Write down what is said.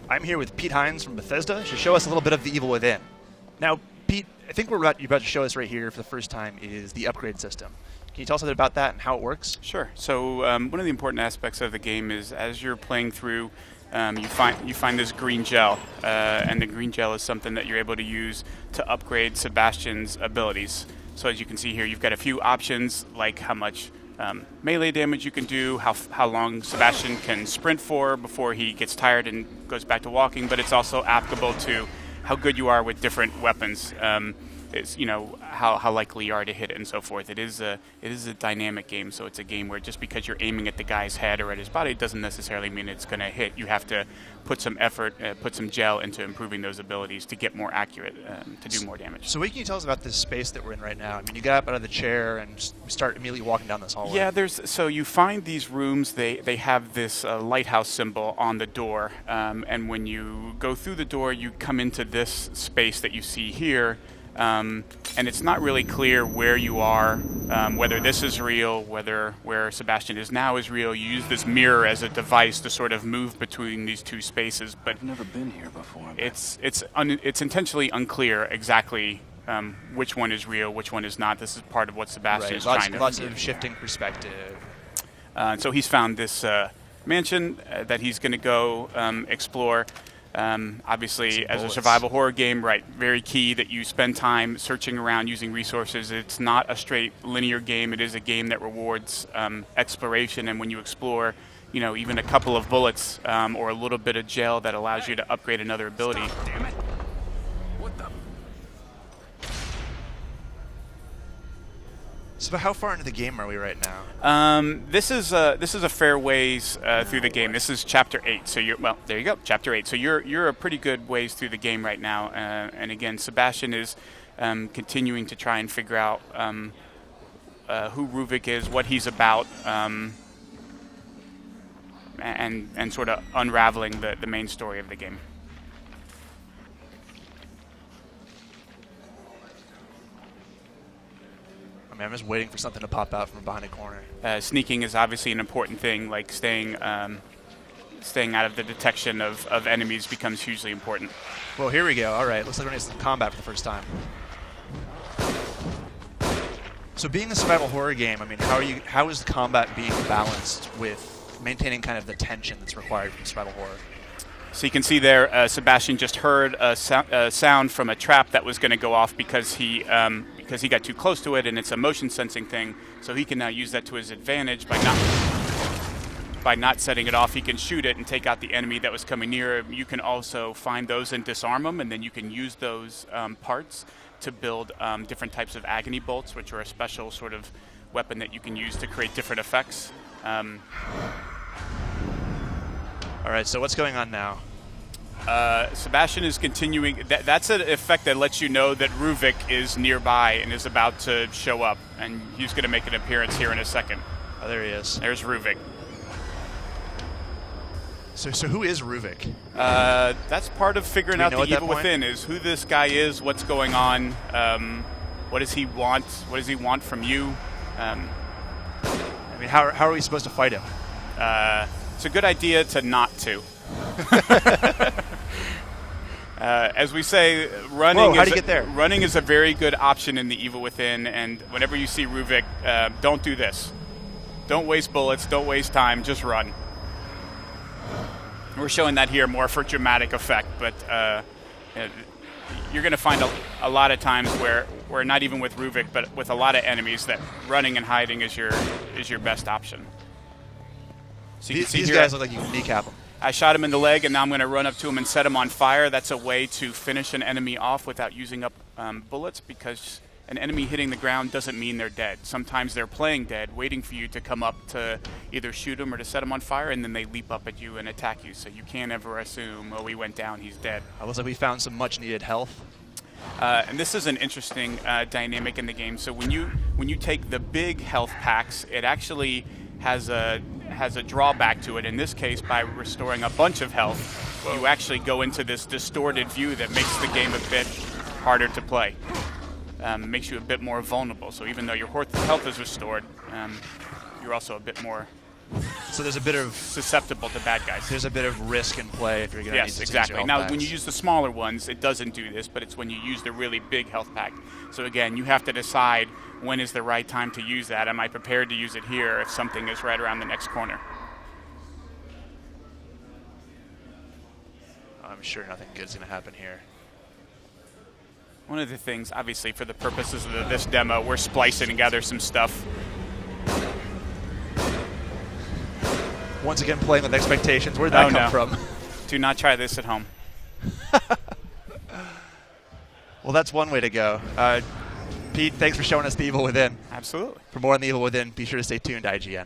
I'm here with Pete Hines from Bethesda to show us a little bit of the Evil Within. Now, Pete, I think you're about to show us right here for the first time is the upgrade system. Can you tell us a bit about that and how it works? Sure. So one of the important aspects of the game is as you're playing through, you find this green gel, and the green gel is something that you're able to use to upgrade Sebastian's abilities. So as you can see here, you've got a few options like how much melee damage you can do, how long Sebastian can sprint for before he gets tired and goes back to walking, but it's also applicable to how good you are with different weapons. It's, you know, how likely you are to hit it and so forth. It is a dynamic game, so it's a game where just because you're aiming at the guy's head or at his body doesn't necessarily mean it's going to hit. You have to put some effort, put some gel into improving those abilities to get more accurate, to do more damage. So what can you tell us about this space that we're in right now? I mean, you got up out of the chair and start immediately walking down this hallway. Yeah, so you find these rooms, they have this lighthouse symbol on the door, and when you go through the door, you come into this space that you see here. And it's not really clear where you are, whether this is real, whether where Sebastian is now is real. You use this mirror as a device to sort of move between these two spaces, but I've never been here before. It's intentionally unclear exactly which one is real, which one is not. This is part of what Sebastian is trying to. Lots of shifting perspective. So he's found this mansion that he's going to go explore. Obviously, as a survival horror game, right, very key that you spend time searching around, using resources. It's not a straight linear game. It is a game that rewards exploration, and when you explore, you know, even a couple of bullets or a little bit of gel that allows you to upgrade another ability. Damn it. What the? So how far into the game are we right now? This is a fair ways through the game. This is chapter 8. So there you go, chapter 8. So you're a pretty good ways through the game right now. And again, Sebastian is continuing to try and figure out who Ruvik is, what he's about, and sort of unraveling the main story of the game. I mean, I'm just waiting for something to pop out from behind a corner. Sneaking is obviously an important thing, like staying out of the detection of enemies becomes hugely important. Well, here we go. All right, looks like we're going to some combat for the first time. So being a survival horror game, I mean, how is the combat being balanced with maintaining kind of the tension that's required from survival horror? So you can see there, Sebastian just heard a sound from a trap that was going to go off because he got too close to it, and it's a motion sensing thing. So he can now use that to his advantage by not setting it off. He can shoot it and take out the enemy that was coming near. You can also find those and disarm them, and then you can use those parts to build different types of agony bolts, which are a special sort of weapon that you can use to create different effects. All right, so what's going on now? Sebastian is continuing. That's an effect that lets you know that Ruvik is nearby and is about to show up, and he's going to make an appearance here in a second. Oh, there he is. There's Ruvik. So who is Ruvik? That's part of figuring out the evil within, is who this guy is, what's going on, what does he want, what does he want from you. I mean, how are we supposed to fight him? It's a good idea to not to. As we say, running. Whoa, how'd you get there? Running is a very good option in the Evil Within, and whenever you see Ruvik, don't do this. Don't waste bullets. Don't waste time. Just run. We're showing that here more for dramatic effect, but you're going to find a lot of times where not even with Ruvik, but with a lot of enemies, that running and hiding is your best option. So These guys look like you can kneecap them. I shot him in the leg, and now I'm going to run up to him and set him on fire. That's a way to finish an enemy off without using up bullets, because an enemy hitting the ground doesn't mean they're dead. Sometimes they're playing dead, waiting for you to come up to either shoot them or to set them on fire, and then they leap up at you and attack you. So you can't ever assume, oh, he went down, he's dead. It looks like we found some much-needed health. And this is an interesting dynamic in the game. So when you take the big health packs, it actually has a drawback to it. In this case, by restoring a bunch of health, you actually go into this distorted view that makes the game a bit harder to play. Makes you a bit more vulnerable. So even though your health is restored, you're also a bit more So there's a bit of susceptible to bad guys. there's a bit of risk in play if you're going to need Yes, to use exactly. your Now, health when you packs. use the smaller ones, it doesn't do this, but it's when you use the really big health pack. So again, you have to decide when is the right time to use that. Am I prepared to use it here if something is right around the next corner? I'm sure nothing good's going to happen here. One of the things, obviously, for the purposes of this demo, we're splicing together some stuff. Once again, playing with expectations. Where'd that come from? Do not try this at home. Well, that's one way to go. Pete, thanks for showing us the evil within. Absolutely. For more on the evil within, be sure to stay tuned to IGN.